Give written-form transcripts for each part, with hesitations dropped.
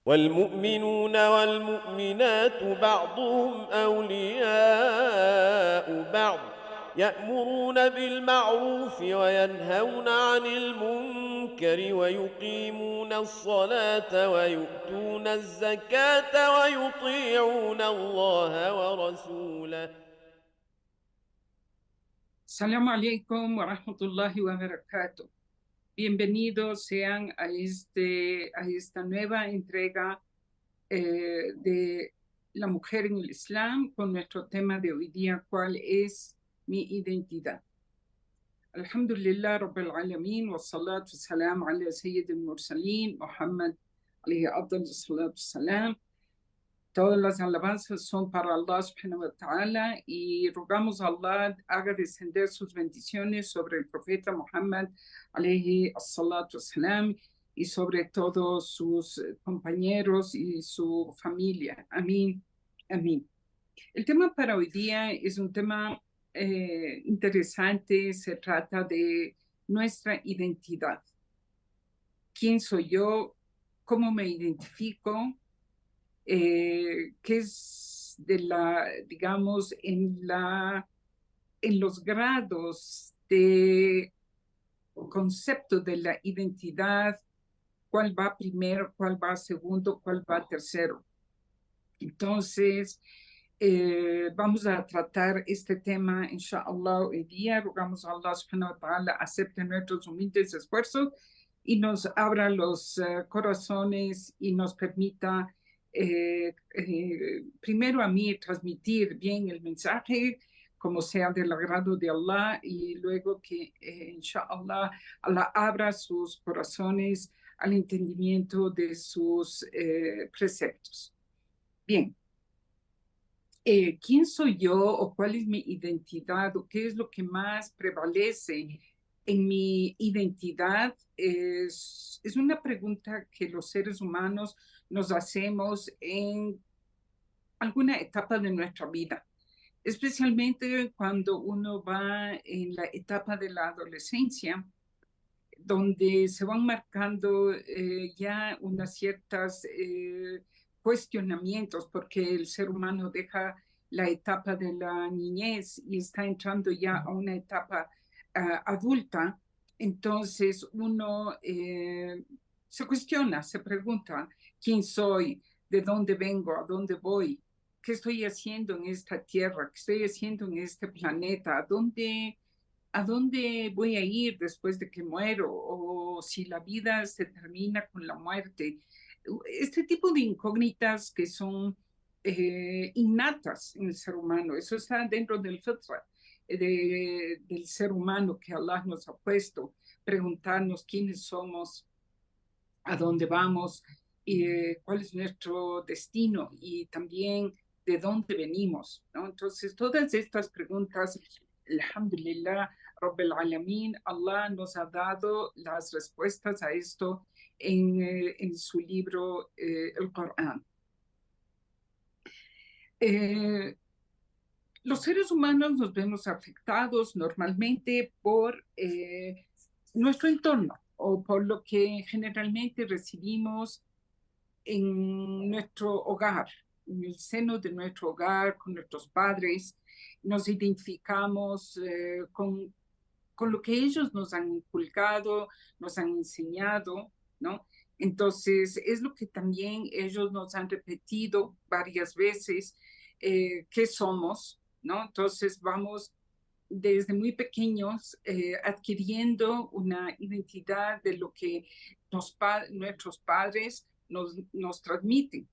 والمؤمنون والمؤمنات بعضهم أولياء بعض يأمرون بالمعروف وينهون عن المنكر ويقيمون الصلاة ويؤتون الزكاة ويطيعون الله ورسوله. Assalamu alaikum wa rahmatullahi wa barakatuh. Bienvenidos sean a esta nueva entrega de la mujer en el Islam con nuestro tema de hoy día, ¿cuál es mi identidad? Alhamdulillah Rabbil Alameen wa salatu salam ala Sayyid al-Mursaleen Muhammad alayhi afdal salatu salam. Todas las alabanzas son para Allah subhanahu wa ta'ala y rogamos a Allah haga descender sus bendiciones sobre el profeta Muhammad alayhi salatu salam y sobre todos sus compañeros y su familia. Amén, amén. El tema para hoy día es un tema interesante, se trata de nuestra identidad. ¿Quién soy yo? ¿Cómo me identifico? Que es digamos, en los grados de concepto de la identidad, cuál va primero, cuál va segundo, cuál va tercero. Entonces, vamos a tratar este tema, inshallah, hoy día. Rogamos a Allah subhanahu wa ta'ala acepte nuestros humildes esfuerzos y nos abra los corazones y nos permita primero a mí transmitir bien el mensaje como sea del agrado de Allah y luego que inshallah Allah abra sus corazones al entendimiento de sus preceptos. Bien, ¿quién soy yo o cuál es mi identidad o qué es lo que más prevalece en mi identidad? Es una pregunta que los seres humanos nos hacemos en alguna etapa de nuestra vida, especialmente cuando uno va en la etapa de la adolescencia, donde se van marcando ya unas ciertas cuestionamientos, porque el ser humano deja la etapa de la niñez y está entrando ya a una etapa adulta. Entonces uno se cuestiona, se pregunta, ¿quién soy? ¿De dónde vengo? ¿A dónde voy? ¿Qué estoy haciendo en esta tierra? ¿Qué estoy haciendo en este planeta? ¿A dónde voy a ir después de que muero? O si la vida se termina con la muerte. Este tipo de incógnitas que son innatas en el ser humano, eso está dentro del fitra del ser humano que Allah nos ha puesto, preguntarnos quiénes somos, a dónde vamos, cuál es nuestro destino y también de dónde venimos, ¿no? Entonces, todas estas preguntas, alhamdulillah, Rabbil Alameen, Allah nos ha dado las respuestas a esto en su libro, el Corán. Los seres humanos nos vemos afectados normalmente por nuestro entorno o por lo que generalmente recibimos en nuestro hogar, en el seno de nuestro hogar, con nuestros padres. Nos identificamos con lo que ellos nos han inculcado, nos han enseñado, ¿no? Entonces, es lo que también ellos nos han repetido varias veces, qué somos, ¿no? Entonces, vamos desde muy pequeños adquiriendo una identidad de lo que nuestros padres nos transmiten.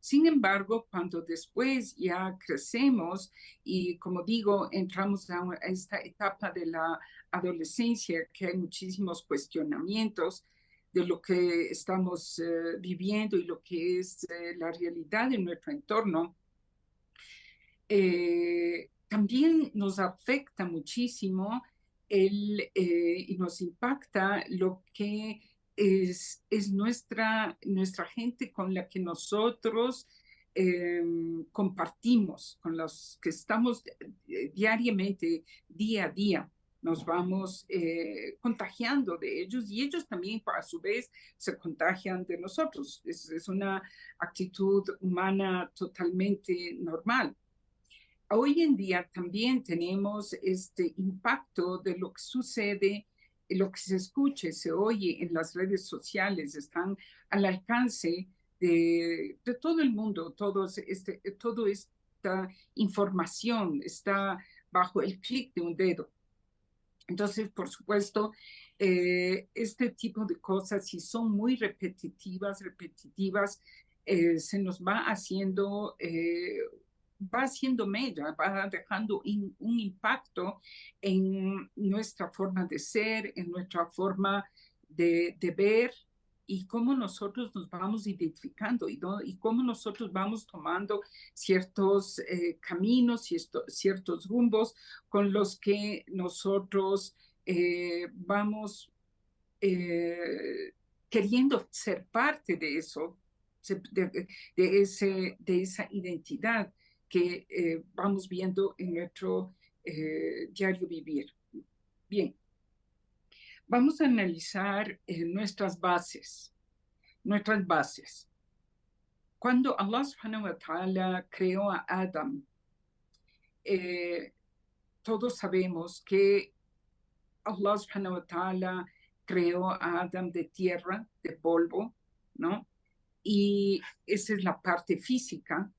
Sin embargo, cuando después ya crecemos y, como digo, entramos a esta etapa de la adolescencia, que hay muchísimos cuestionamientos de lo que estamos viviendo y lo que es la realidad de nuestro entorno, también nos afecta muchísimo y nos impacta lo que es nuestra gente con la que nosotros compartimos, con los que estamos diariamente, día a día. nos vamos contagiando de ellos y ellos también a su vez se contagian de nosotros. Es una actitud humana totalmente normal. Hoy en día también tenemos este impacto de lo que sucede, lo que se escuche, se oye en las redes sociales, están al alcance de todo el mundo, toda esta información está bajo el clic de un dedo. Entonces, por supuesto, este tipo de cosas, si son muy repetitivas, se nos va haciendo mella, va dejando un impacto en nuestra forma de ser, en nuestra forma de ver y cómo nosotros nos vamos identificando y cómo nosotros vamos tomando ciertos caminos y ciertos rumbos con los que nosotros vamos eh, queriendo ser parte de eso, de esa identidad que vamos viendo en nuestro diario vivir. Bien, vamos a analizar nuestras bases. Cuando Allah subhanahu wa ta'ala creó a Adam, todos sabemos que Allah subhanahu wa ta'ala creó a Adam de tierra, de polvo, ¿no? Y esa es la parte física.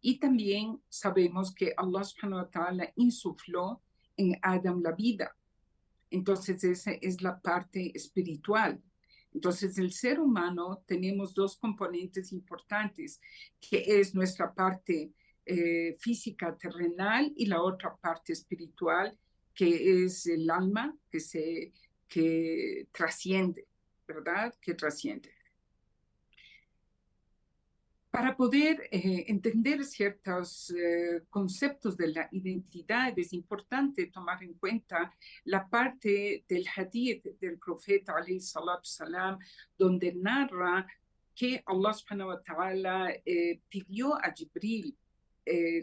Y también sabemos que Allah subhanahu wa ta'ala insufló en Adam la vida. Entonces esa es la parte espiritual. Entonces el ser humano tenemos dos componentes importantes, que es nuestra parte física terrenal y la otra parte espiritual, que es el alma que trasciende, ¿verdad? Que trasciende. Para poder entender ciertos conceptos de la identidad, es importante tomar en cuenta la parte del hadith del profeta alayhi salatu salam, donde narra que Allah subhanahu wa ta'ala pidió a Jibril,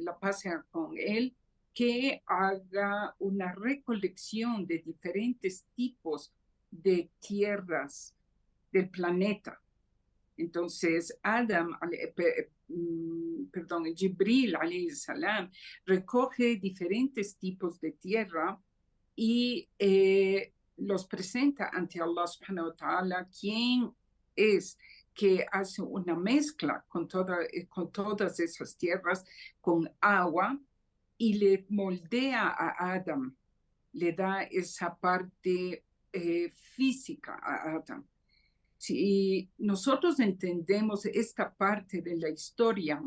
la paz sea con él, que haga una recolección de diferentes tipos de tierras del planeta. Entonces, Jibril alayhi salam recoge diferentes tipos de tierra y los presenta ante Allah subhanahu wa ta'ala, quien es que hace una mezcla con todas esas tierras, con agua, y le moldea a Adam, le da esa parte física a Adam. Si nosotros entendemos esta parte de la historia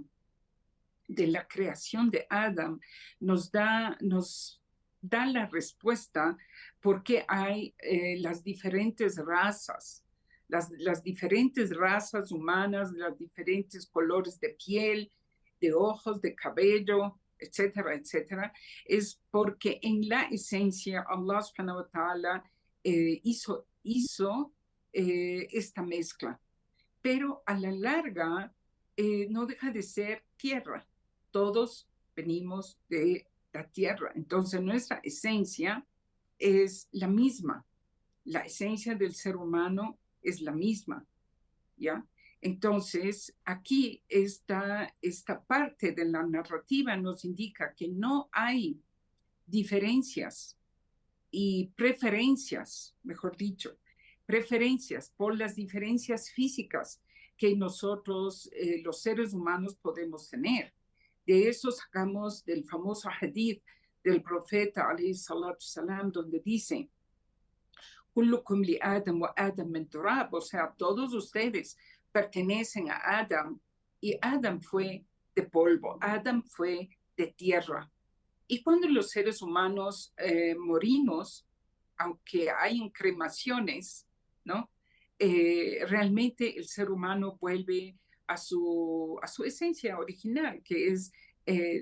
de la creación de Adam, nos da la respuesta por qué hay las diferentes razas, las diferentes razas humanas, los diferentes colores de piel, de ojos, de cabello, etcétera, etcétera. Es porque en la esencia Allah subhanahu wa ta'ala hizo esta mezcla, pero a la larga no deja de ser tierra. Todos venimos de la tierra, entonces nuestra esencia es la misma, la esencia del ser humano es la misma, ¿ya? Entonces, aquí esta parte de la narrativa nos indica que no hay diferencias y preferencias, mejor dicho, preferencias por las diferencias físicas que nosotros, los seres humanos, podemos tener. De eso sacamos del famoso hadith del profeta, alayhi salatu salam, donde dice, kullukum li Adam wa Adam min turab, o sea, todos ustedes pertenecen a Adam, y Adam fue de polvo, Adam fue de tierra. Y cuando los seres humanos morimos, aunque hay cremaciones, ¿no? Realmente el ser humano vuelve a su esencia original, que es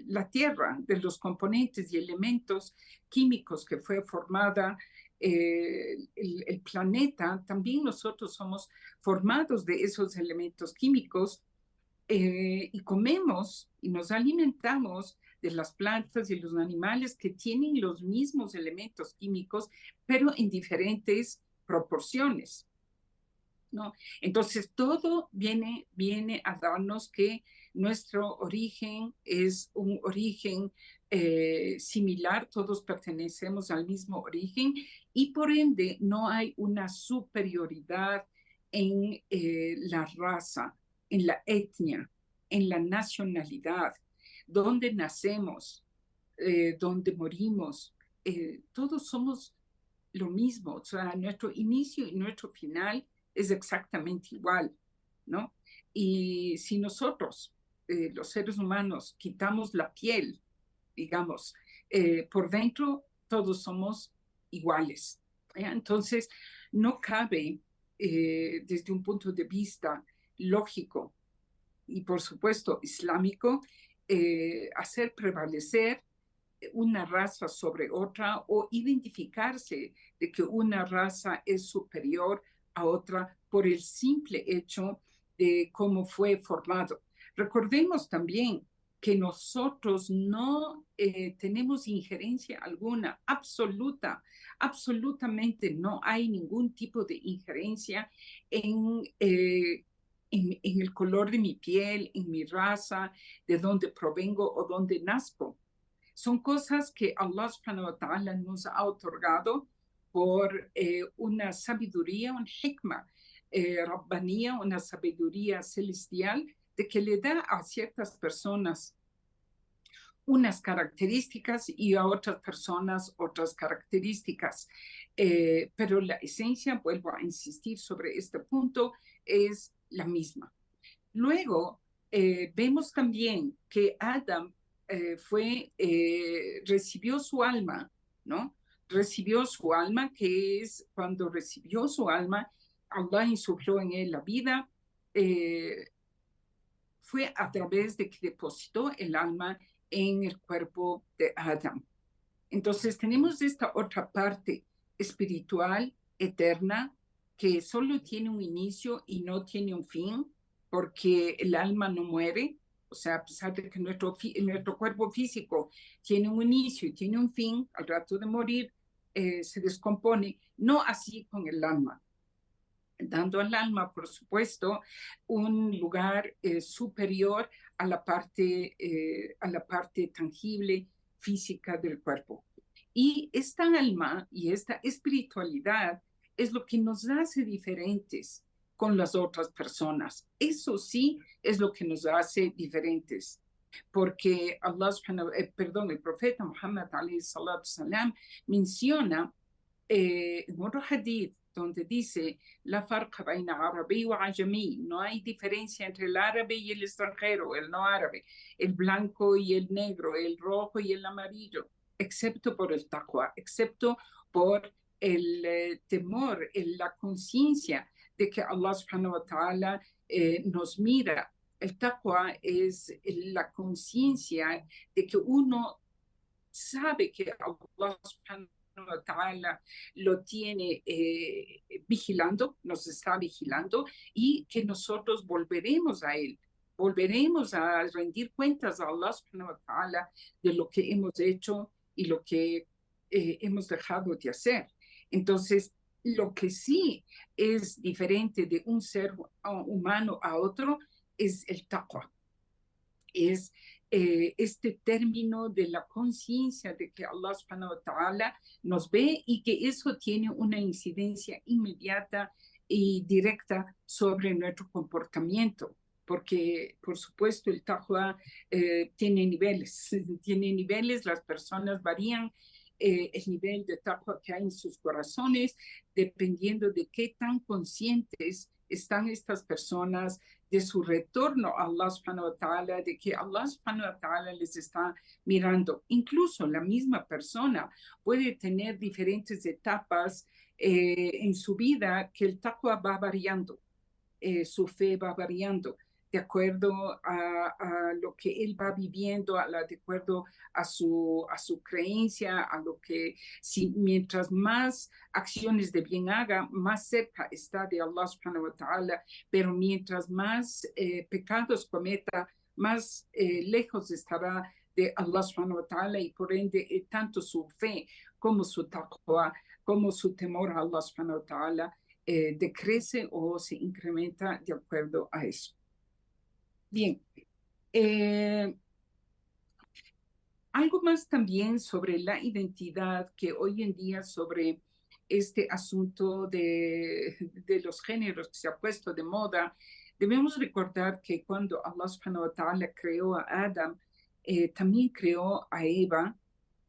la tierra, de los componentes y elementos químicos que fue formada el planeta. También nosotros somos formados de esos elementos químicos y comemos y nos alimentamos de las plantas y los animales que tienen los mismos elementos químicos, pero en diferentes proporciones, ¿no? Entonces, todo viene a darnos que nuestro origen es un origen similar, todos pertenecemos al mismo origen y por ende no hay una superioridad en la raza, en la etnia, en la nacionalidad, donde nacemos, donde morimos, todos somos lo mismo, o sea, nuestro inicio y nuestro final es exactamente igual, ¿no? Y si nosotros, los seres humanos, quitamos la piel, digamos, por dentro todos somos iguales. ¿Ya? Entonces, no cabe, desde un punto de vista lógico y, por supuesto, islámico, hacer prevalecer una raza sobre otra o identificarse de que una raza es superior a otra por el simple hecho de cómo fue formado. Recordemos también que nosotros no tenemos injerencia alguna, absolutamente no hay ningún tipo de injerencia en el color de mi piel, en mi raza, de dónde provengo o dónde nazco. Son cosas que Allah subhanahu wa ta'ala nos ha otorgado por una sabiduría, un hikmah rabbanía, una sabiduría celestial, de que le da a ciertas personas unas características y a otras personas otras características. Pero la esencia, vuelvo a insistir sobre este punto, es la misma. Luego, vemos también que Adam recibió su alma, ¿no? Recibió su alma, que es cuando recibió su alma, Allah insufló en él la vida, fue a través de que depositó el alma en el cuerpo de Adam. Entonces tenemos esta otra parte espiritual, eterna, que solo tiene un inicio y no tiene un fin, porque el alma no muere, o sea, a pesar de que nuestro cuerpo físico tiene un inicio y tiene un fin, al rato de morir se descompone, no así con el alma, dando al alma, por supuesto, un lugar superior a la parte tangible, física del cuerpo. Y esta alma y esta espiritualidad es lo que nos hace diferentes con las otras personas. Eso sí es lo que nos hace diferentes. Porque el profeta Muhammad alayhi salatu salam menciona en otro hadith donde dice la farqa baina árabe wa ajami, no hay diferencia entre el árabe y el extranjero, el no árabe, el blanco y el negro, el rojo y el amarillo, excepto por el taqwa, excepto por el temor, la conciencia de que Allah subhanahu wa ta'ala nos mira. El taqwa es la conciencia de que uno sabe que Allah subhanahu wa ta'ala lo tiene vigilando, nos está vigilando y que nosotros volveremos a él, volveremos a rendir cuentas a Allah subhanahu wa ta'ala de lo que hemos hecho y lo que hemos dejado de hacer. Entonces, lo que sí es diferente de un ser humano a otro es el taqwa, es este término de la conciencia de que Allah subhanahu wa ta'ala nos ve y que eso tiene una incidencia inmediata y directa sobre nuestro comportamiento, porque por supuesto el taqwa tiene niveles, las personas varían el nivel de taqwa que hay en sus corazones, dependiendo de qué tan conscientes están estas personas de su retorno a Allah subhanahu wa ta'ala, de que Allah subhanahu wa ta'ala les está mirando. Incluso la misma persona puede tener diferentes etapas en su vida que el taqwa va variando, su fe va variando de acuerdo a lo que él va viviendo, de acuerdo a su creencia, a lo que, mientras más acciones de bien haga, más cerca está de Allah subhanahu wa ta'ala, pero mientras más pecados cometa, más lejos estará de Allah subhanahu wa ta'ala, y por ende tanto su fe como su taqwa, como su temor a Allah subhanahu wa ta'ala decrece o se incrementa de acuerdo a eso. Bien, algo más también sobre la identidad, que hoy en día sobre este asunto de los géneros que se ha puesto de moda, debemos recordar que cuando Allah subhanahu wa ta'ala creó a Adam, también creó a Eva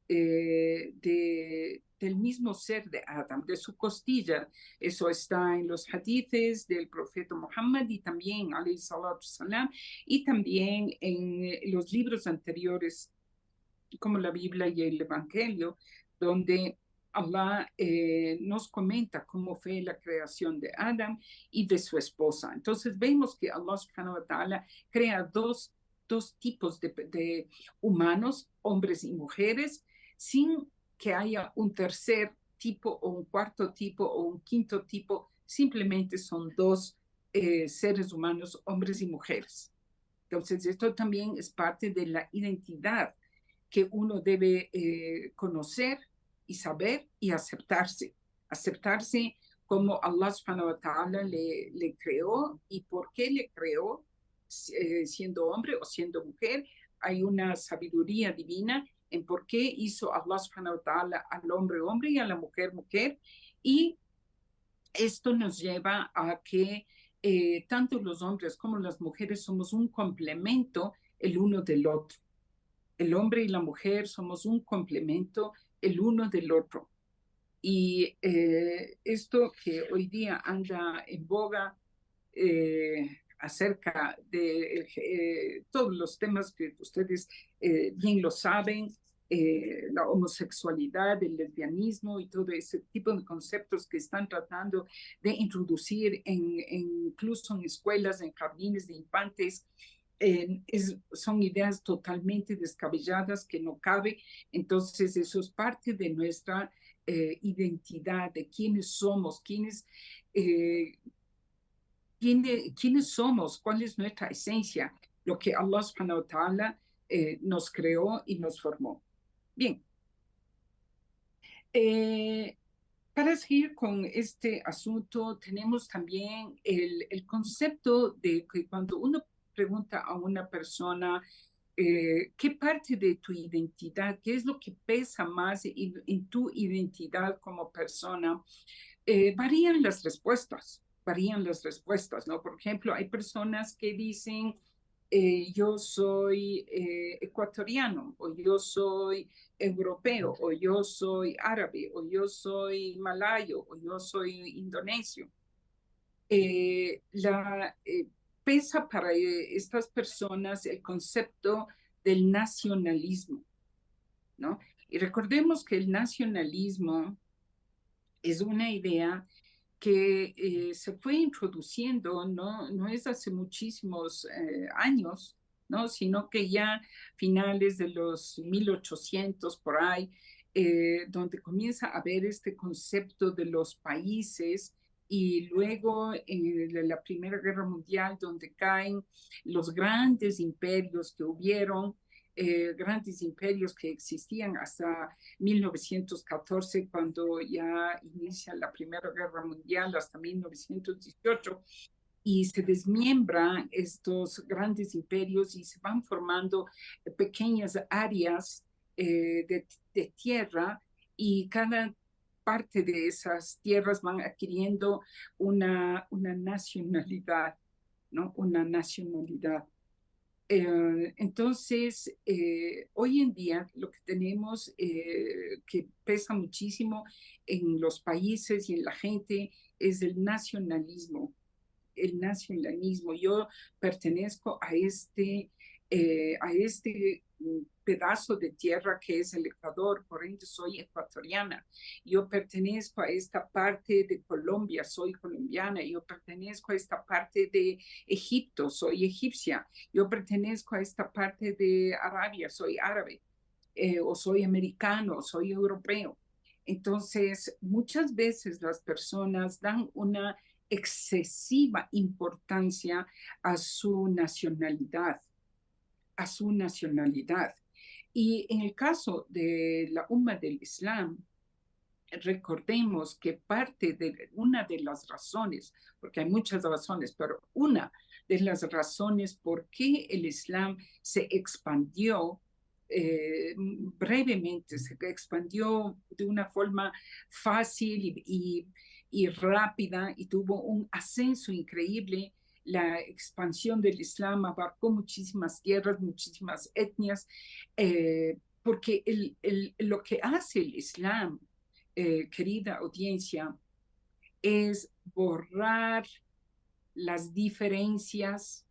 del mismo ser de Adam, de su costilla. Eso está en los hadiths del profeta Muhammad y también, alayhi salatu salam, y también en los libros anteriores como la Biblia y el Evangelio, donde Allah nos comenta cómo fue la creación de Adam y de su esposa. Entonces vemos que Allah subhanahu wa ta'ala crea dos tipos de humanos, hombres y mujeres, sin que haya un tercer tipo o un cuarto tipo o un quinto tipo, simplemente son dos seres humanos, hombres y mujeres. Entonces esto también es parte de la identidad que uno debe conocer y saber y aceptarse. Aceptarse como Allah subhanahu wa ta'ala le creó y por qué le creó, siendo hombre o siendo mujer. Hay una sabiduría divina en por qué hizo Allah subhanahu wa ta'ala al hombre hombre y a la mujer mujer. Y esto nos lleva a que tanto los hombres como las mujeres somos un complemento el uno del otro. El hombre y la mujer somos un complemento el uno del otro. Y esto que hoy día anda en boga acerca de todos los temas que ustedes bien lo saben, la homosexualidad, el lesbianismo y todo ese tipo de conceptos que están tratando de introducir incluso en escuelas, en jardines de infantes, son ideas totalmente descabelladas que no cabe. Entonces eso es parte de nuestra identidad, de quiénes somos, quiénes somos, cuál es nuestra esencia, lo que Allah subhanahu wa ta'ala nos creó y nos formó. Bien. Para seguir con este asunto, tenemos también el concepto de que cuando uno pregunta a una persona qué parte de tu identidad, qué es lo que pesa más en tu identidad como persona, varían las respuestas, ¿no? Por ejemplo, hay personas que dicen, yo soy ecuatoriano, o yo soy europeo, o yo soy árabe, o yo soy malayo, o yo soy indonesio. Pesa para estas personas el concepto del nacionalismo, ¿no? Y recordemos que el nacionalismo es una idea que se fue introduciendo, no es hace muchísimos años, ¿no? Sino que ya finales de los 1800 por ahí, donde comienza a haber este concepto de los países y luego en la Primera Guerra Mundial, donde caen los grandes imperios que hubieron, grandes imperios que existían hasta 1914, cuando ya inicia la Primera Guerra Mundial, hasta 1918, y se desmiembran estos grandes imperios y se van formando pequeñas áreas de tierra, y cada parte de esas tierras van adquiriendo una nacionalidad, ¿no? Una nacionalidad. Entonces, hoy en día lo que tenemos que pesa muchísimo en los países y en la gente es el nacionalismo. El nacionalismo. Yo pertenezco a este pedazo de tierra que es el Ecuador, por ende soy ecuatoriana. Yo pertenezco a esta parte de Colombia, soy colombiana. Yo pertenezco a esta parte de Egipto, soy egipcia. Yo pertenezco a esta parte de Arabia, soy árabe, o soy americano, soy europeo. Entonces, muchas veces las personas dan una excesiva importancia a su nacionalidad, a su nacionalidad. Y en el caso de la Umma del Islam, recordemos que una de las razones, porque hay muchas razones, pero una de las razones por qué el Islam se expandió brevemente, se expandió de una forma fácil y rápida y tuvo un ascenso increíble. La expansión del Islam abarcó muchísimas tierras, muchísimas etnias, porque lo que hace el Islam, querida audiencia, es borrar las diferencias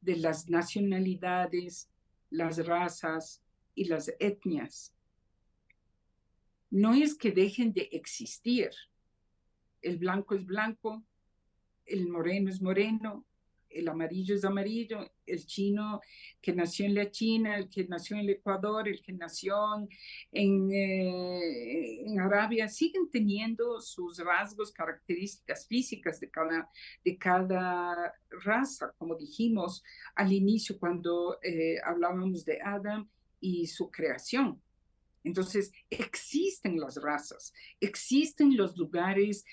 de las nacionalidades, las razas y las etnias. No es que dejen de existir. El blanco es blanco, el moreno es moreno, el amarillo es amarillo, el chino que nació en la China, el que nació en el Ecuador, el que nació en Arabia, siguen teniendo sus rasgos, características físicas de cada raza, como dijimos al inicio cuando hablábamos de Adam y su creación. Entonces, existen las razas, existen los lugares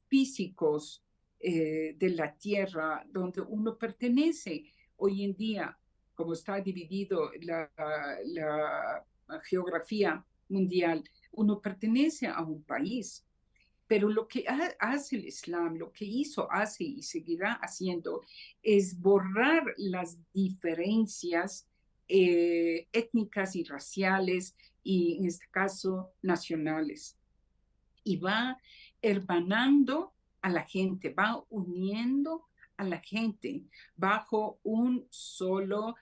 físicos de la tierra donde uno pertenece. Hoy en día, como está dividido la geografía mundial, uno pertenece a un país. Pero lo que hace el Islam, lo que hizo, hace y seguirá haciendo, es borrar las diferencias étnicas y raciales y en este caso nacionales. Y va hermanando a la gente, va uniendo a la gente bajo un solo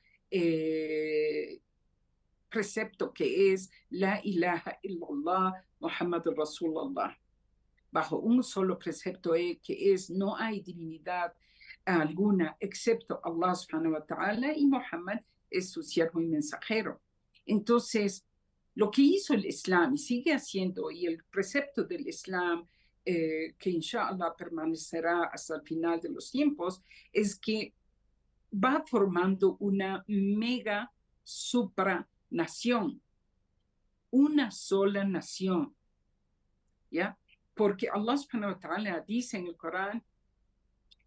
precepto que es la ilaha illallah Muhammad Rasulullah. Bajo un solo precepto que es no hay divinidad alguna excepto Allah subhanahu wa ta'ala y Muhammad es su siervo y mensajero. Entonces, lo que hizo el Islam y sigue haciendo, y el precepto del Islam, que inshallah permanecerá hasta el final de los tiempos, es que va formando una mega supranación, una sola nación, ¿ya? Porque Allah subhanahu wa ta'ala dice en el Corán,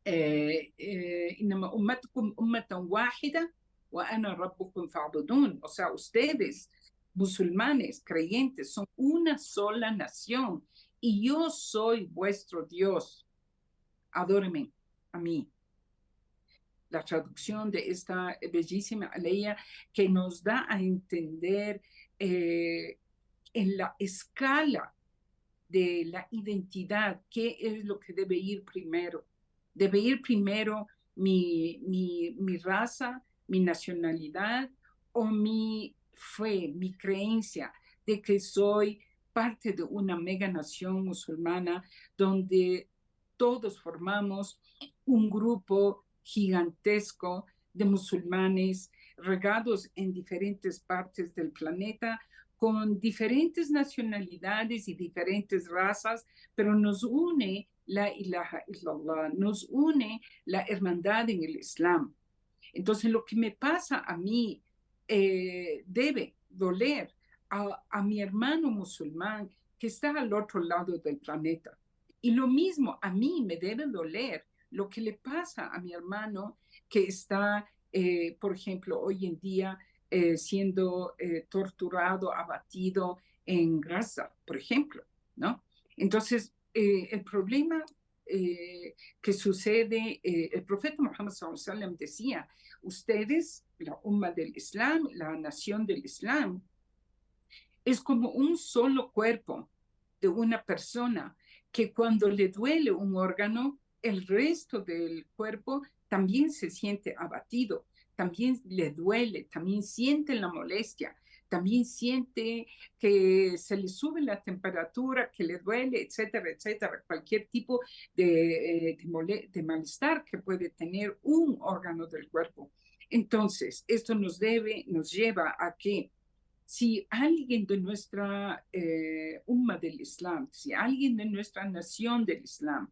إنما أمتكم أمة واحدة وأنا ربكم فاعبدون. O sea, ustedes, musulmanes, creyentes, son una sola nación y yo soy vuestro Dios. Adórenme a mí. La traducción de esta bellísima aleya que nos da a entender en la escala de la identidad, qué es lo que debe ir primero. Debe ir primero mi raza, mi nacionalidad o mi fe, mi creencia de que soy parte de una mega nación musulmana donde todos formamos un grupo gigantesco de musulmanes regados en diferentes partes del planeta con diferentes nacionalidades y diferentes razas, pero nos une la ilaha illallah, nos une la hermandad en el Islam. Entonces, lo que me pasa a mí debe doler a mi hermano musulmán que está al otro lado del planeta. Y lo mismo a mí me debe doler lo que le pasa a mi hermano que está, por ejemplo, hoy en día siendo torturado, abatido en Gaza, por ejemplo, ¿no? Entonces, el problema que sucede, el profeta Muhammad sallallahu alaihi wasallam decía, ustedes, la umma del Islam, la nación del Islam, es como un solo cuerpo de una persona que cuando le duele un órgano, el resto del cuerpo también se siente abatido, también le duele, también siente la molestia, también siente que se le sube la temperatura, que le duele, etcétera, etcétera, cualquier tipo de malestar que puede tener un órgano del cuerpo. Entonces, esto nos lleva a que si alguien de nuestra umma del Islam, si alguien de nuestra nación del Islam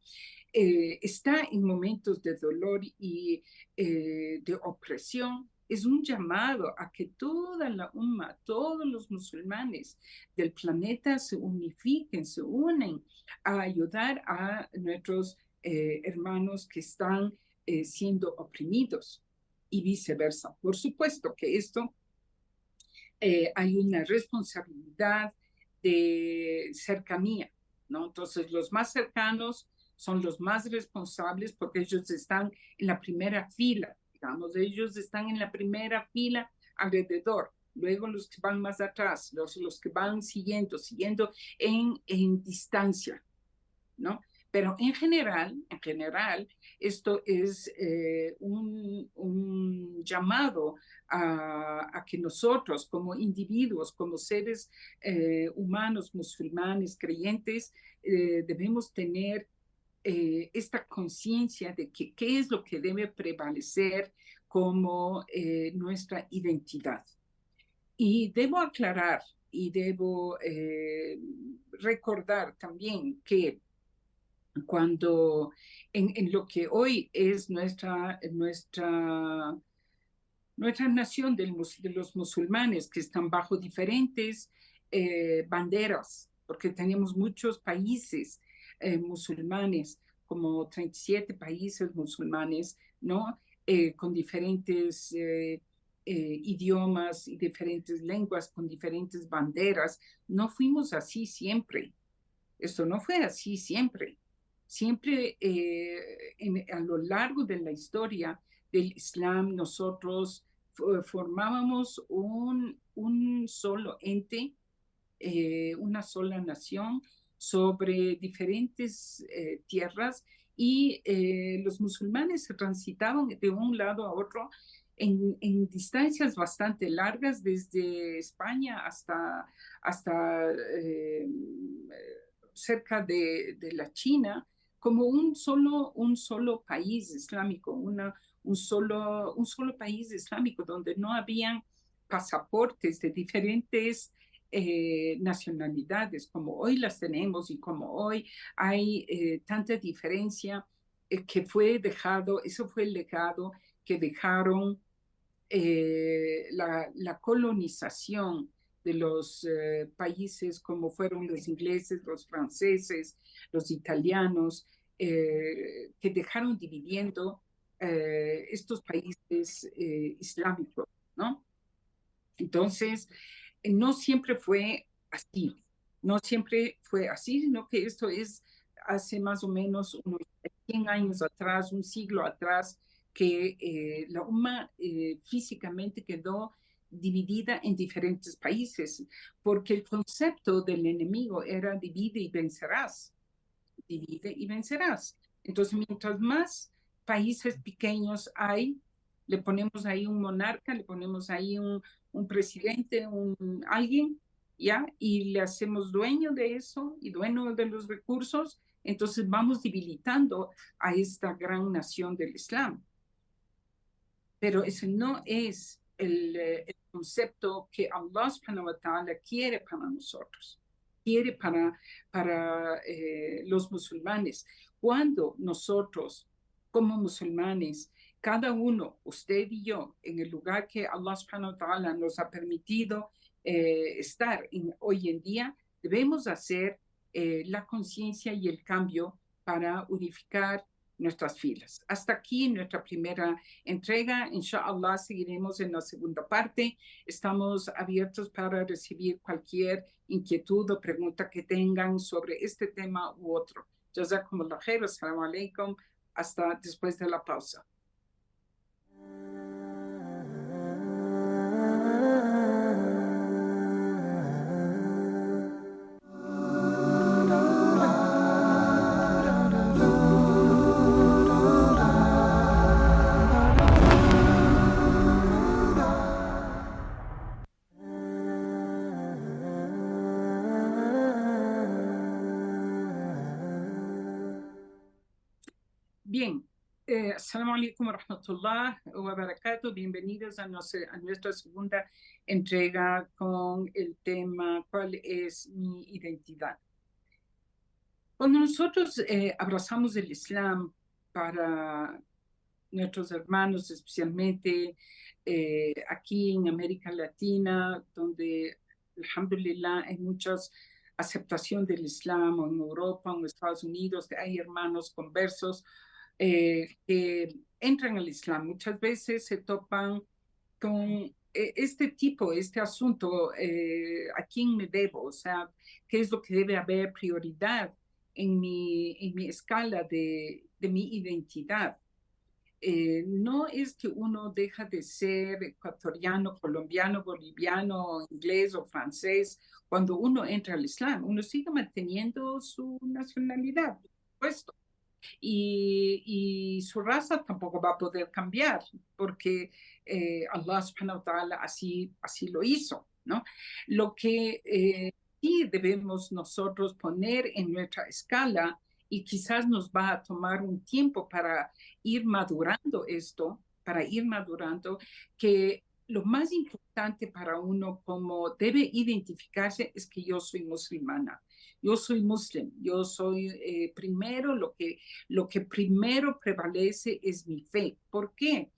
está en momentos de dolor y de opresión, es un llamado a que toda la umma, todos los musulmanes del planeta se unifiquen, se unen a ayudar a nuestros hermanos que están siendo oprimidos y viceversa. Por supuesto que esto hay una responsabilidad de cercanía, ¿no? Entonces, los más cercanos son los más responsables porque ellos están en la primera fila, digamos, ellos están en la primera fila alrededor. Luego los que van más atrás, los que van siguiendo en distancia, ¿no? Pero en general, esto es un llamado a que nosotros como individuos, como seres humanos, musulmanes, creyentes, debemos tener esta conciencia de que qué es lo que debe prevalecer como nuestra identidad. Y debo aclarar y debo recordar también que cuando en lo que hoy es nuestra nación de los musulmanes que están bajo diferentes banderas, porque tenemos muchos países musulmanes, como 37 países musulmanes, ¿no? Con diferentes idiomas y diferentes lenguas, con diferentes banderas. No fuimos así siempre. Esto no fue así siempre. Siempre a lo largo de la historia del Islam nosotros formábamos un solo ente, una sola nación sobre diferentes tierras y los musulmanes se transitaban de un lado a otro en distancias bastante largas, desde España hasta cerca de la China, como un solo país islámico, un solo país islámico donde no habían pasaportes de diferentes nacionalidades como hoy las tenemos y como hoy hay tanta diferencia que eso fue el legado que dejaron la colonización de los países como fueron los ingleses, los franceses, los italianos, que dejaron dividiendo estos países islámicos, ¿no? Entonces, no siempre fue así, no siempre fue así, sino que esto es hace más o menos unos 100 años atrás, un siglo atrás, que la UMA físicamente quedó dividida en diferentes países, porque el concepto del enemigo era divide y vencerás, divide y vencerás. Entonces, mientras más países pequeños hay, le ponemos ahí un monarca, le ponemos ahí un presidente, alguien, ¿ya? Y le hacemos dueño de eso y dueño de los recursos, entonces vamos debilitando a esta gran nación del Islam. Pero ese no es el concepto que Allah subhanahu wa ta'ala quiere para nosotros, quiere para los musulmanes. Cuando nosotros, como musulmanes, cada uno, usted y yo, en el lugar que Allah subhanahu wa ta'ala nos ha permitido estar hoy en día, debemos hacer la conciencia y el cambio para unificar nuestras filas. Hasta aquí nuestra primera entrega. Inshallah, seguiremos en la segunda parte. Estamos abiertos para recibir cualquier inquietud o pregunta que tengan sobre este tema u otro. Jazakumullah khair. Assalamu alaikum. Hasta después de la pausa. Bien, assalamu alaikum wa rahmatullah wa barakatuh. Bienvenidos a nuestra segunda entrega con el tema ¿cuál es mi identidad? Cuando nosotros abrazamos el Islam para nuestros hermanos, especialmente aquí en América Latina, donde, alhamdulillah, hay mucha aceptación del Islam, o en Europa, o en Estados Unidos, hay hermanos conversos que entran al Islam. Muchas veces se topan con este asunto, ¿a quién me debo? O sea, ¿qué es lo que debe haber prioridad en mi escala de mi identidad? No es que uno deja de ser ecuatoriano, colombiano, boliviano, inglés o francés cuando uno entra al Islam. Uno sigue manteniendo su nacionalidad, por supuesto. Y su raza tampoco va a poder cambiar porque Allah subhanahu wa ta'ala así lo hizo, ¿no? Lo que sí debemos nosotros poner en nuestra escala y quizás nos va a tomar un tiempo para ir madurando esto, para ir madurando, que lo más importante para uno como debe identificarse es que yo soy musulmana. Yo soy muslim, yo soy primero lo que primero prevalece es mi fe. ¿Por qué?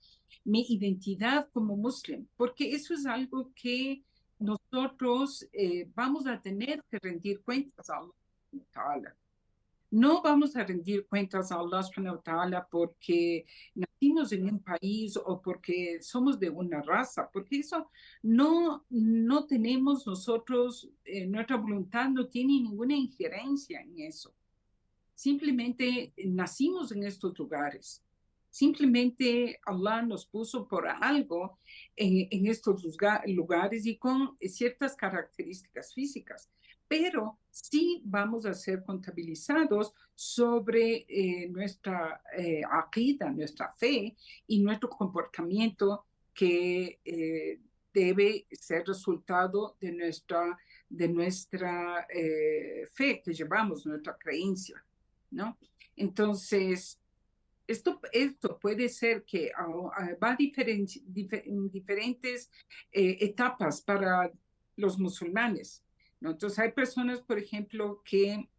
Mi identidad como muslim, porque eso es algo que nosotros vamos a tener que rendir cuentas a Allah. No vamos a rendir cuentas a Allah subhanahu wa ta'ala porque nacimos en un país o porque somos de una raza, porque eso no tenemos nosotros, nuestra voluntad no tiene ninguna injerencia en eso. Simplemente nacimos en estos lugares. Simplemente Allah nos puso por algo en estos lugares y con ciertas características físicas. Pero sí vamos a ser contabilizados sobre nuestra aqida, nuestra fe y nuestro comportamiento que debe ser resultado de nuestra fe que llevamos, nuestra creencia, ¿no? Entonces, esto puede ser que va en diferentes etapas para los musulmanes, ¿no? Entonces, hay personas, por ejemplo, que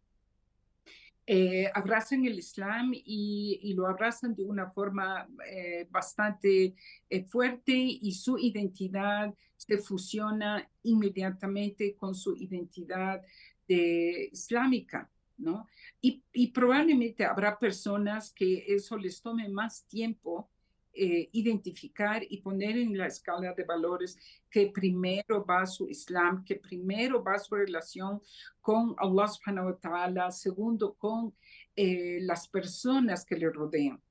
abrazan el Islam y lo abrazan de una forma bastante fuerte y su identidad se fusiona inmediatamente con su identidad islámica, ¿no? Y probablemente habrá personas que eso les tome más tiempo identificar y poner en la escala de valores que primero va su Islam, que primero va su relación con Allah subhanahu wa ta'ala, segundo con las personas que le rodean.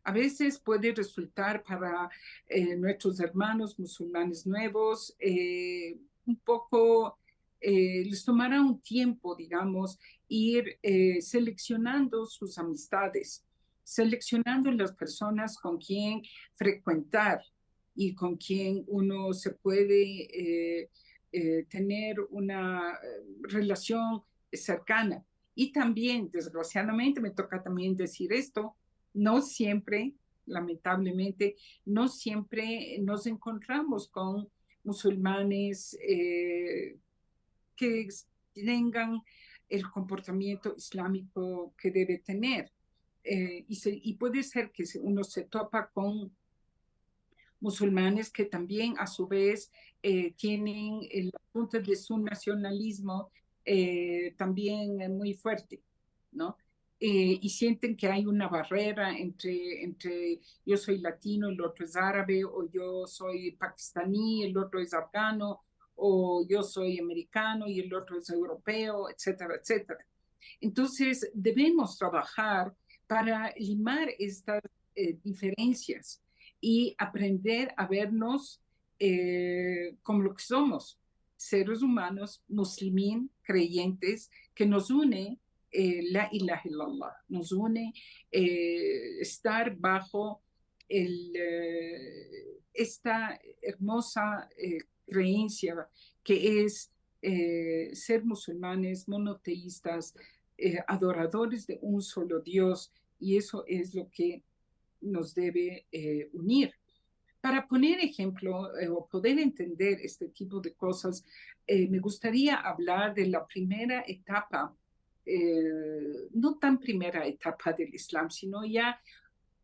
A veces puede resultar para nuestros hermanos musulmanes nuevos un poco, les tomará un tiempo, digamos, ir seleccionando sus amistades, seleccionando las personas con quien frecuentar y con quien uno se puede tener una relación cercana. Y también, desgraciadamente, me toca también decir esto, no siempre, lamentablemente, no siempre nos encontramos con musulmanes que tengan el comportamiento islámico que debe tener. Y puede ser que uno se topa con musulmanes que también a su vez tienen el punto de su nacionalismo también muy fuerte, ¿no? Y sienten que hay una barrera entre yo soy latino, el otro es árabe, o yo soy pakistaní, el otro es afgano, o yo soy americano y el otro es europeo, etcétera, etcétera. Entonces, debemos trabajar para limar estas diferencias y aprender a vernos como lo que somos, seres humanos, muslimín, creyentes, que nos une la ilaha illallah, nos une estar bajo esta hermosa creencia que es ser musulmanes, monoteístas, adoradores de un solo Dios, y eso es lo que nos debe unir. Para poner ejemplo o poder entender este tipo de cosas, me gustaría hablar de la primera etapa, no tan primera etapa del Islam, sino ya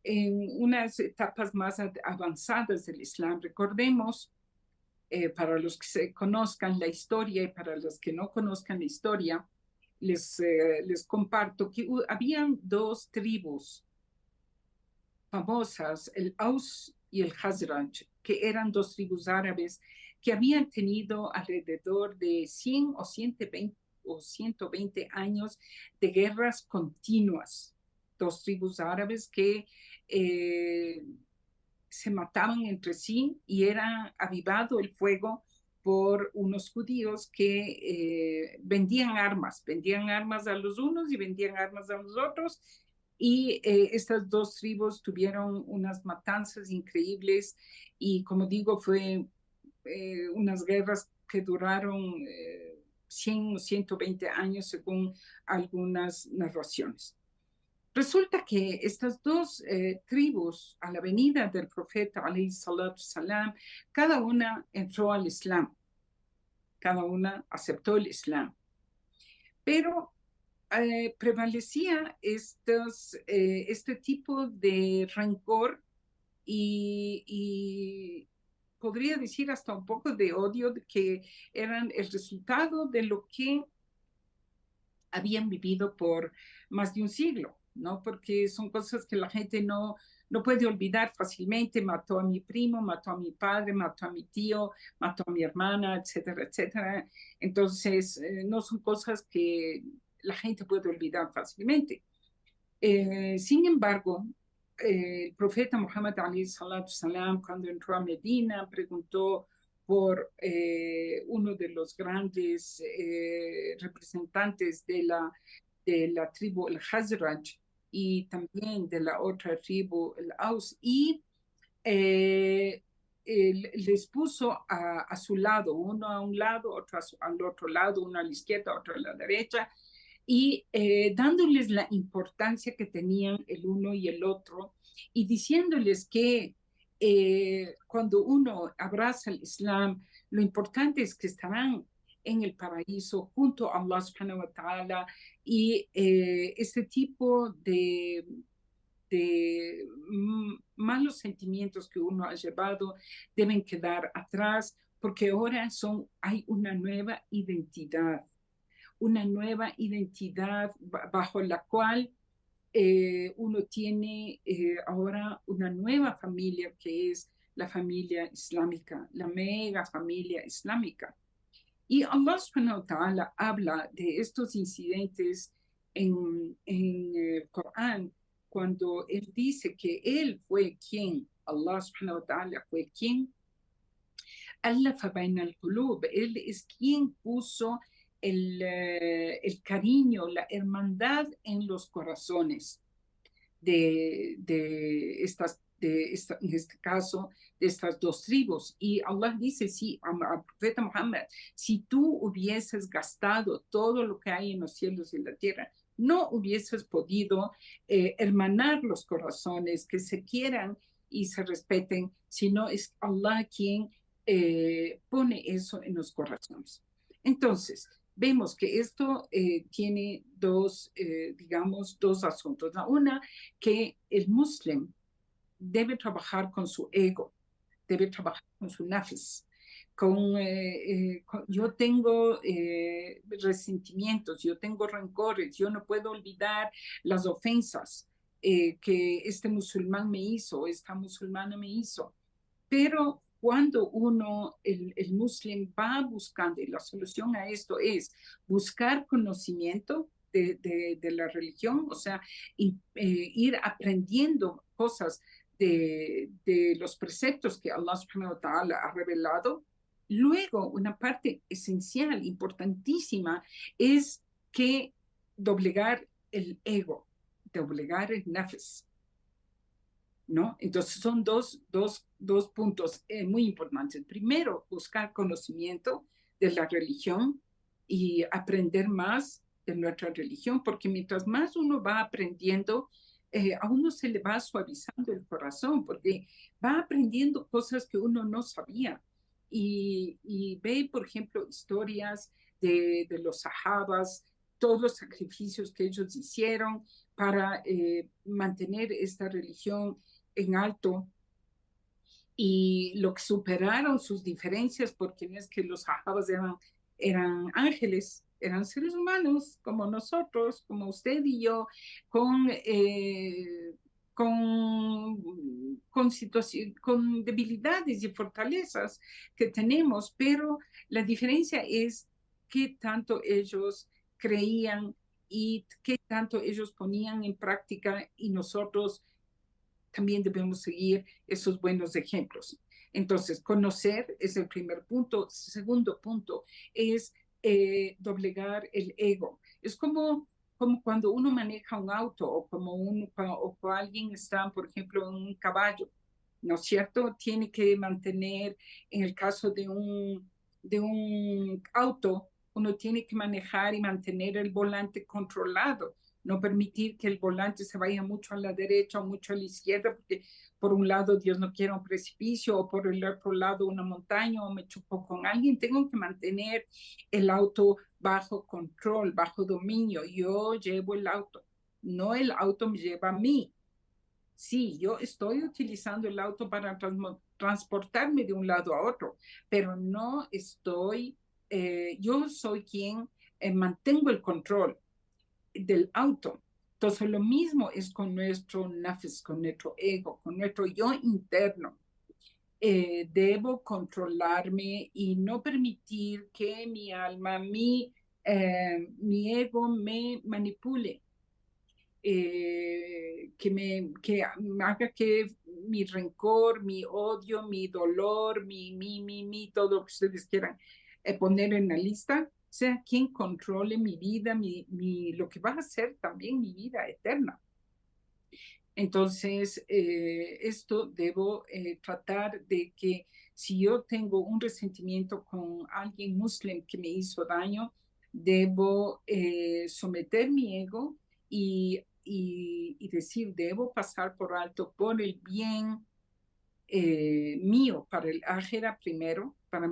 en unas etapas más avanzadas del Islam. Recordemos, para los que se conozcan la historia y para los que no conozcan la historia, les comparto que habían dos tribus famosas, el Aus y el Khazraj, que eran dos tribus árabes que habían tenido alrededor de 100 o 120 años de guerras continuas. Dos tribus árabes que se mataban entre sí y era avivado el fuego por unos judíos que vendían armas a los unos y vendían armas a los otros. Y estas dos tribus tuvieron unas matanzas increíbles y, como digo, fue unas guerras que duraron 100 o 120 años según algunas narraciones. Resulta que estas dos tribus, a la venida del profeta, alayhi salatu salam, cada una entró al Islam, cada una aceptó el Islam. Pero prevalecía este tipo de rencor y podría decir hasta un poco de odio, que eran el resultado de lo que habían vivido por más de un siglo, ¿no? Porque son cosas que la gente no puede olvidar fácilmente. Mató a mi primo, mató a mi padre, mató a mi tío, mató a mi hermana, etcétera, etcétera. Entonces, no son cosas que la gente puede olvidar fácilmente. Sin embargo, el profeta Muhammad alayhi salatu salam, cuando entró a Medina, preguntó por uno de los grandes representantes de la tribu, el Khazraj, y también de la otra tribu, el Aus, y les puso a su lado, uno a un lado, otro al otro lado, uno a la izquierda, otro a la derecha, y dándoles la importancia que tenían el uno y el otro, y diciéndoles que cuando uno abraza el Islam, lo importante es que estarán en el paraíso junto a Allah subhanahu wa ta'ala, y este tipo de malos sentimientos que uno ha llevado deben quedar atrás, porque ahora hay una nueva identidad bajo la cual uno tiene ahora una nueva familia, que es la familia islámica, la mega familia islámica. Y Allah subhanahu wa ta'ala habla de estos incidentes en el Corán, cuando Él dice que Él fue quien, Allah subhanahu wa ta'ala fue quien, allafa baina al-qulub, Él es quien puso el cariño, la hermandad en los corazones de en este caso, de estas dos tribus. Y Allah dice, sí, al profeta Muhammad, si tú hubieses gastado todo lo que hay en los cielos y en la tierra, no hubieses podido hermanar los corazones, que se quieran y se respeten, sino es Allah quien pone eso en los corazones. Entonces, vemos que esto tiene digamos, dos asuntos. La una, que el musulmán debe trabajar con su ego, debe trabajar con su nafs. Yo tengo resentimientos, yo tengo rencores, yo no puedo olvidar las ofensas que este musulmán me hizo, esta musulmana me hizo. Pero cuando el musulmán va buscando, y la solución a esto es buscar conocimiento de la religión, o sea, ir aprendiendo cosas de los preceptos que Allah subhanahu wa ta'ala ha revelado. Luego, una parte esencial, importantísima, es que doblegar el ego, doblegar el nafs, ¿no? Entonces son dos puntos muy importantes. Primero, buscar conocimiento de la religión y aprender más de nuestra religión, porque mientras más uno va aprendiendo, a uno se le va suavizando el corazón, porque va aprendiendo cosas que uno no sabía. Y ve, por ejemplo, historias de los sahabas, todos los sacrificios que ellos hicieron para mantener esta religión en alto, y lo que superaron sus diferencias, porque no es que los sahabas eran ángeles, eran seres humanos como nosotros, como usted y yo, con, con debilidades y fortalezas que tenemos, pero la diferencia es qué tanto ellos creían y qué tanto ellos ponían en práctica, y nosotros también debemos seguir esos buenos ejemplos. Entonces, conocer es el primer punto. Segundo punto es doblegar el ego. Es como cuando uno maneja un auto, o o alguien está, por ejemplo, en un caballo, ¿no es cierto? Tiene que mantener, en el caso de un auto, uno tiene que manejar y mantener el volante controlado, no permitir que el volante se vaya mucho a la derecha o mucho a la izquierda, porque por un lado Dios no quiere un precipicio, o por el otro lado una montaña, o me chocó con alguien. Tengo que mantener el auto bajo control, bajo dominio. Yo llevo el auto, no el auto me lleva a mí. Sí, yo estoy utilizando el auto para transportarme de un lado a otro, pero no estoy, yo soy quien mantengo el control del auto. Entonces, lo mismo es con nuestro nafs, con nuestro ego, con nuestro yo interno. Debo controlarme y no permitir que mi alma, mi ego me manipule. Que haga que mi rencor, mi odio, mi dolor, todo lo que ustedes quieran poner en la lista, sea quien controle mi vida, lo que va a ser también mi vida eterna. Entonces, esto debo tratar de que, si yo tengo un resentimiento con alguien musulmán que me hizo daño, debo someter mi ego y decir, debo pasar por alto por el bien mío, para el ájera primero, para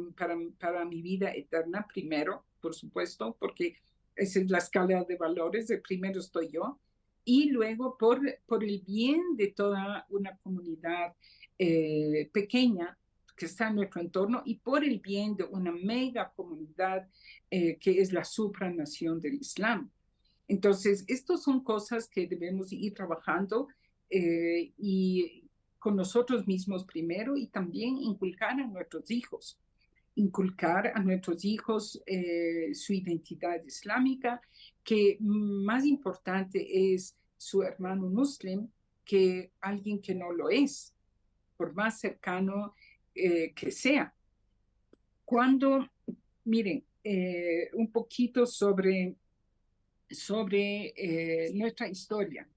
mi vida eterna primero, por supuesto, porque esa es la escala de valores. De primero estoy yo, y luego por el bien de toda una comunidad pequeña que está en nuestro entorno, y por el bien de una mega comunidad que es la supranación del Islam. Entonces, estas son cosas que debemos ir trabajando, y con nosotros mismos primero, y también inculcar a nuestros hijos su identidad islámica, que más importante es su hermano muslim que alguien que no lo es, por más cercano que sea. Miren, un poquito sobre nuestra historia,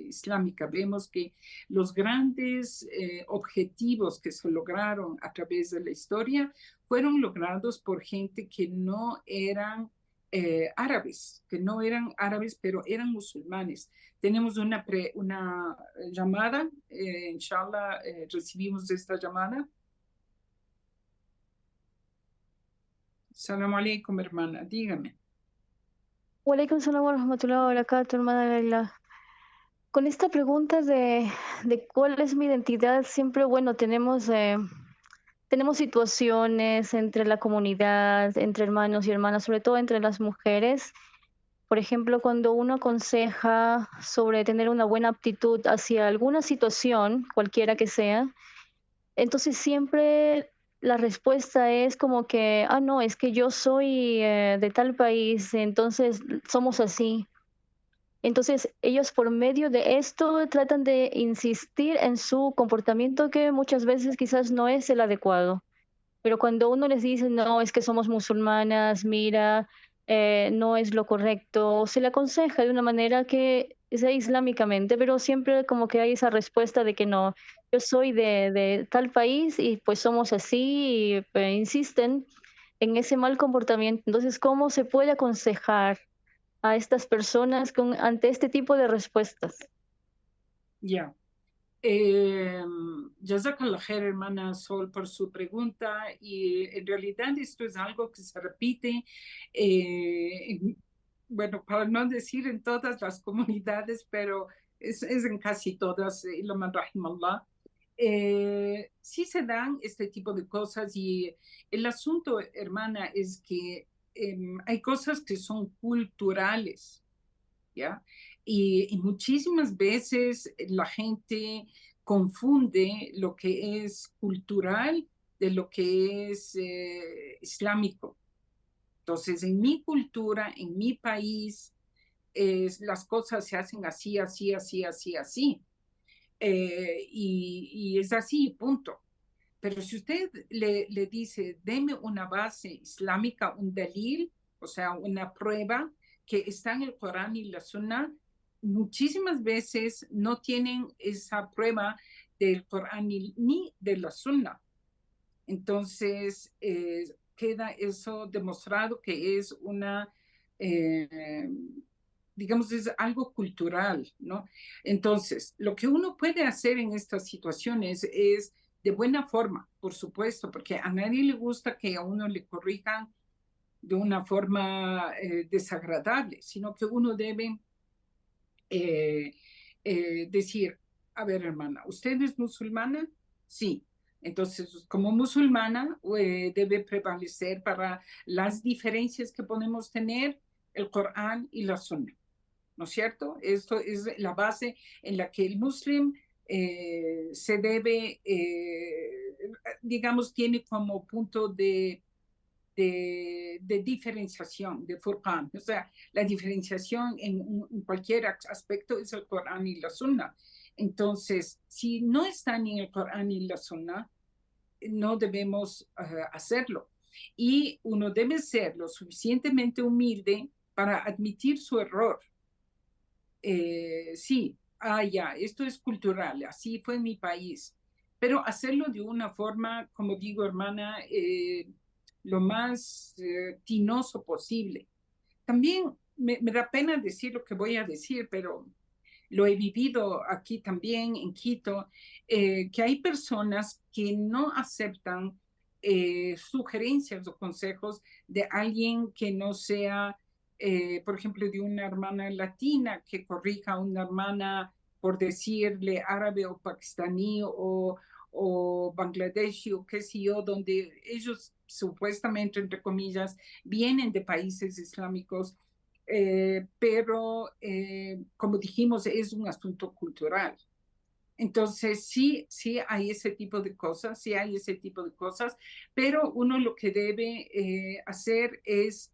islámica. Vemos que los grandes objetivos que se lograron a través de la historia fueron logrados por gente que no eran árabes, pero eran musulmanes. Tenemos una llamada, inshallah, recibimos esta llamada. Salam alaikum, hermana, dígame. Walaikum salam wa rahmatullahi wa barakatuh, hermana Laila. Con esta pregunta de cuál es mi identidad, siempre, bueno, tenemos situaciones entre la comunidad, entre hermanos y hermanas, sobre todo entre las mujeres. Por ejemplo, cuando uno aconseja sobre tener una buena aptitud hacia alguna situación, cualquiera que sea, entonces siempre la respuesta es como que, no, es que yo soy de tal país, entonces somos así. Entonces ellos, por medio de esto, tratan de insistir en su comportamiento, que muchas veces quizás no es el adecuado. Pero cuando uno les dice, no, es que somos musulmanas, mira, no es lo correcto, se le aconseja de una manera que sea islámicamente, pero siempre como que hay esa respuesta de que no, yo soy de tal país y pues somos así, y insisten en ese mal comportamiento. Entonces, ¿cómo se puede aconsejar a estas personas ante este tipo de respuestas? Ya. Jazakallah khair, hermana Sol, por su pregunta, y en realidad esto es algo que se repite bueno, para no decir en todas las comunidades, pero es en casi todas, illa man rahimallah, sí se dan este tipo de cosas y el asunto, hermana, es que hay cosas que son culturales, ¿ya? Y muchísimas veces la gente confunde lo que es cultural de lo que es islámico. Entonces, en mi cultura, en mi país, las cosas se hacen así, así, así, así, así. Y es así, punto. Pero si usted le dice, deme una base islámica, un dalil, o sea, una prueba que está en el Corán y la Sunna, muchísimas veces no tienen esa prueba del Corán ni de la Sunna. Entonces, queda eso demostrado que es una, eh, digamos, es algo cultural, ¿no? Entonces, lo que uno puede hacer en estas situaciones es de buena forma, por supuesto, porque a nadie le gusta que a uno le corrijan de una forma desagradable, sino que uno debe eh, decir, a ver, hermana, ¿usted es musulmana? Sí. Entonces, como musulmana, debe prevalecer para las diferencias que podemos tener el Corán y la Sunna, ¿no es cierto? Esto es la base en la que el muslim se debe, digamos, tiene como punto de diferenciación, de Furqan. O sea, la diferenciación en cualquier aspecto es el Corán y la Sunna. Entonces, si no están en el Corán y la Sunna, no debemos hacerlo. Y uno debe ser lo suficientemente humilde para admitir su error. Sí, ya, esto es cultural, así fue en mi país, pero hacerlo de una forma, como digo, hermana, lo más tinoso posible. También me da pena decir lo que voy a decir, pero lo he vivido aquí también en Quito, que hay personas que no aceptan sugerencias o consejos de alguien que no sea, por ejemplo, de una hermana latina que corrija a una hermana por decirle árabe o pakistaní o bangladeshi o qué sé yo, donde ellos supuestamente, entre comillas, vienen de países islámicos, pero como dijimos, es un asunto cultural. Entonces, sí, sí hay ese tipo de cosas, sí hay ese tipo de cosas, pero uno lo que debe hacer es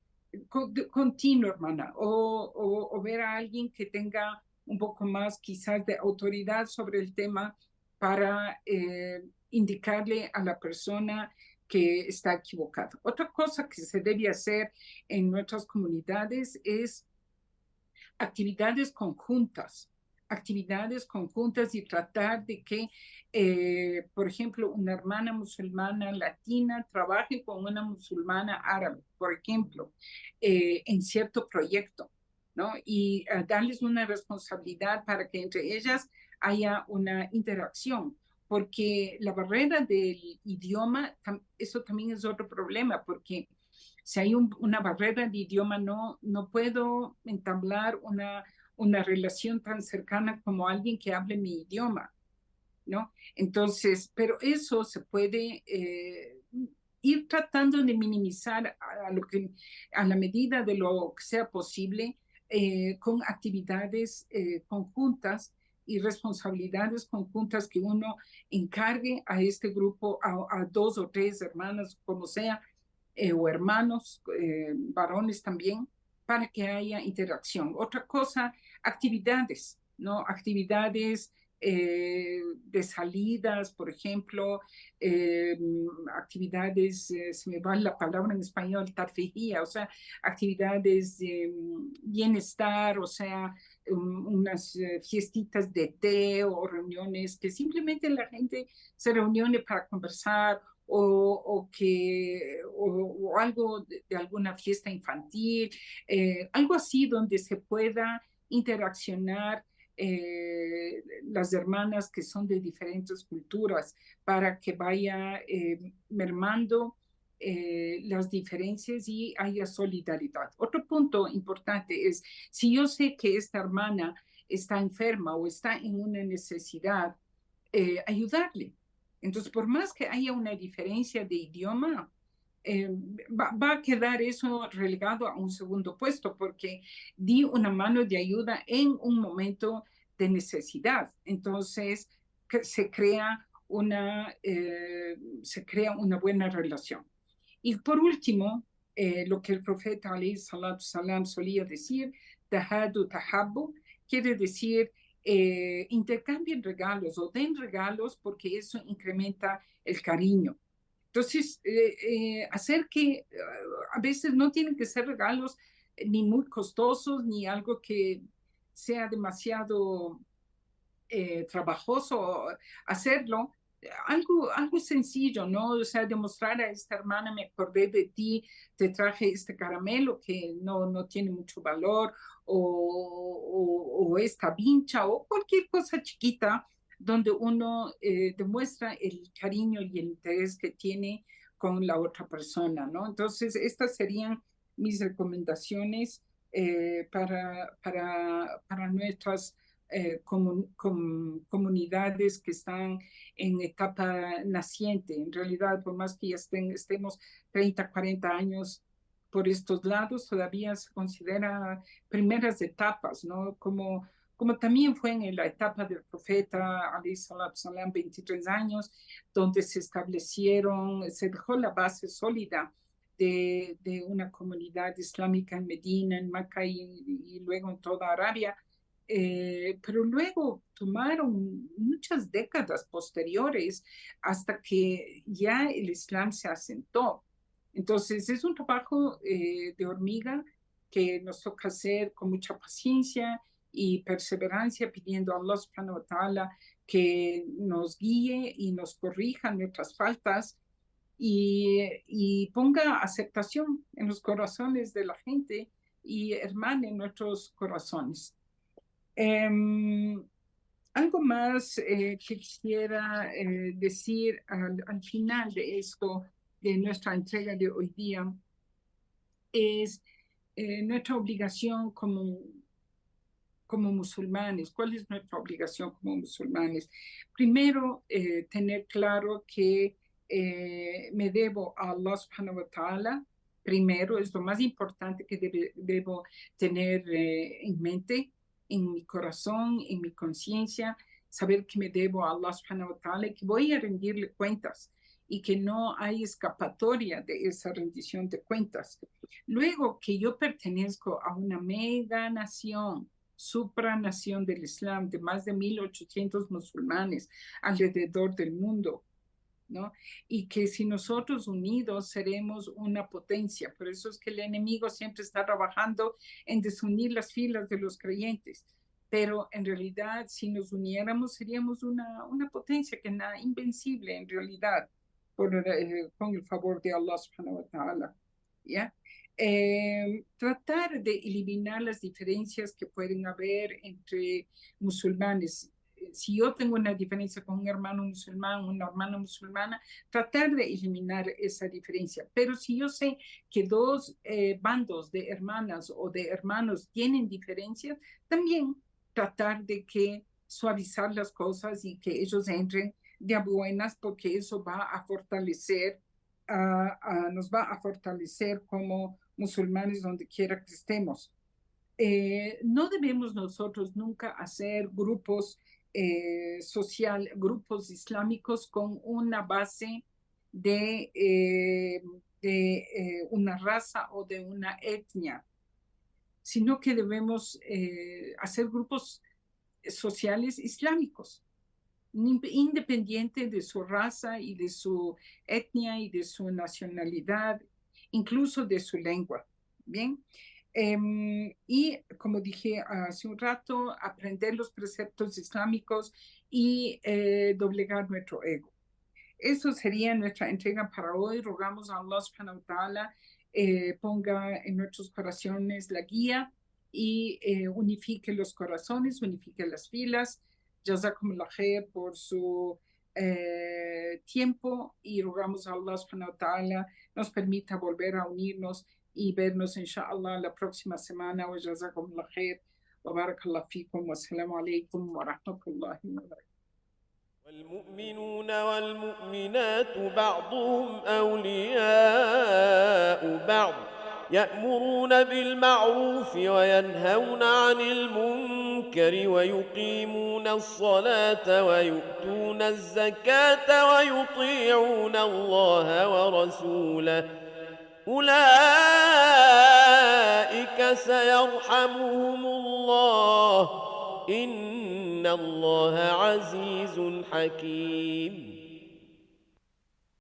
continuo, hermana, o ver a alguien que tenga un poco más quizás de autoridad sobre el tema para indicarle a la persona que está equivocada. Otra cosa que se debe hacer en nuestras comunidades es actividades conjuntas y tratar de que, por ejemplo, una hermana musulmana latina trabaje con una musulmana árabe, por ejemplo, en cierto proyecto, ¿no? Y darles una responsabilidad para que entre ellas haya una interacción, porque la barrera del idioma, eso también es otro problema, porque si hay una barrera de idioma, no puedo entablar una relación tan cercana como alguien que hable mi idioma, ¿no? Entonces, pero eso se puede ir tratando de minimizar a la medida de lo que sea posible con actividades conjuntas y responsabilidades conjuntas que uno encargue a este grupo, a dos o tres hermanas, como sea, o hermanos, varones también, para que haya interacción. Otra cosa, actividades, ¿no? Actividades de salidas, por ejemplo, eh, actividades, se me va la palabra en español, tarfejía, o sea, actividades de bienestar, o sea, unas fiestitas de té o reuniones que simplemente la gente se reúne para conversar o algo de alguna fiesta infantil, algo así donde se pueda interaccionar las hermanas que son de diferentes culturas para que vaya mermando las diferencias y haya solidaridad. Otro punto importante es, si yo sé que esta hermana está enferma o está en una necesidad, ayudarle. Entonces, por más que haya una diferencia de idioma, va a quedar eso relegado a un segundo puesto porque di una mano de ayuda en un momento de necesidad. Entonces, se crea una buena relación. Y por último, lo que el profeta alayhi salatu salam solía decir, tahadu tahabu, quiere decir intercambien regalos o den regalos porque eso incrementa el cariño. Entonces, hacer que a veces no tienen que ser regalos ni muy costosos ni algo que sea demasiado trabajoso hacerlo, algo sencillo, ¿no? O sea, demostrar a esta hermana, me acordé de ti, te traje este caramelo que no tiene mucho valor, o esta vincha, o cualquier cosa chiquita, donde uno demuestra el cariño y el interés que tiene con la otra persona, ¿no? Entonces, estas serían mis recomendaciones para nuestras comunidades que están en etapa naciente. En realidad, por más que ya estemos 30, 40 años por estos lados, todavía se considera primeras etapas, ¿no? Como también fue en la etapa del profeta, alayhi salatu salam, 23 años, donde se dejó la base sólida de una comunidad islámica en Medina, en Meca y luego en toda Arabia. Pero luego tomaron muchas décadas posteriores hasta que ya el Islam se asentó. Entonces es un trabajo de hormiga que nos toca hacer con mucha paciencia y perseverancia, pidiendo a Allah subhanahu wa ta'ala que nos guíe y nos corrija nuestras faltas y ponga aceptación en los corazones de la gente y hermane nuestros corazones. Algo más que quisiera decir al final de esto, de nuestra entrega de hoy día, es nuestra obligación como musulmanes. ¿Cuál es nuestra obligación como musulmanes? Primero, tener claro que me debo a Allah subhanahu wa ta'ala. Primero, es lo más importante que debo tener en mente, en mi corazón, en mi conciencia, saber que me debo a Allah subhanahu wa ta'ala y que voy a rendirle cuentas y que no hay escapatoria de esa rendición de cuentas. Luego, que yo pertenezco a una mega nación, supranación del Islam, de más de 1.800 musulmanes alrededor del mundo, ¿no? Y que si nosotros unidos seremos una potencia. Por eso es que el enemigo siempre está trabajando en desunir las filas de los creyentes. Pero en realidad, si nos uniéramos, seríamos una potencia que nada invencible en realidad, con el favor de Allah subhanahu wa ta'ala. ¿Ya? Tratar de eliminar las diferencias que pueden haber entre musulmanes. Si yo tengo una diferencia con un hermano musulmán, una hermana musulmana, tratar de eliminar esa diferencia. Pero si yo sé que dos bandos de hermanas o de hermanos tienen diferencias, también tratar de suavizar las cosas y que ellos entren de a buenas, porque eso va a fortalecer, nos va a fortalecer como musulmanes donde quiera que estemos. No debemos nosotros nunca hacer grupos grupos islámicos con una base de una raza o de una etnia, sino que debemos hacer grupos sociales islámicos, independiente de su raza y de su etnia y de su nacionalidad, incluso de su lengua. Bien. Y como dije hace un rato, aprender los preceptos islámicos y doblegar nuestro ego. Eso sería nuestra entrega para hoy. Rogamos a Allah subhanahu wa ta'ala ponga en nuestros corazones la guía y unifique los corazones, unifique las filas. Jazakumullah khair por su tiempo y rogamos a Allah subhanahu wa ta'ala nos permita volver a unirnos y vernos inshallah la próxima semana. Wa jazakumullah khair wa barakallahu fikum wa assalamu alaikum wa rahmatullahi wa barakatuh. والمؤمنون والمؤمنات بعضهم أولياء بعض يأمرون بالمعروف وينهون عن المنكر ويقيمون الصلاة ويؤتون الزكاة ويطيعون الله ورسوله أولئك سيرحمهم الله إن الله عزيز حكيم.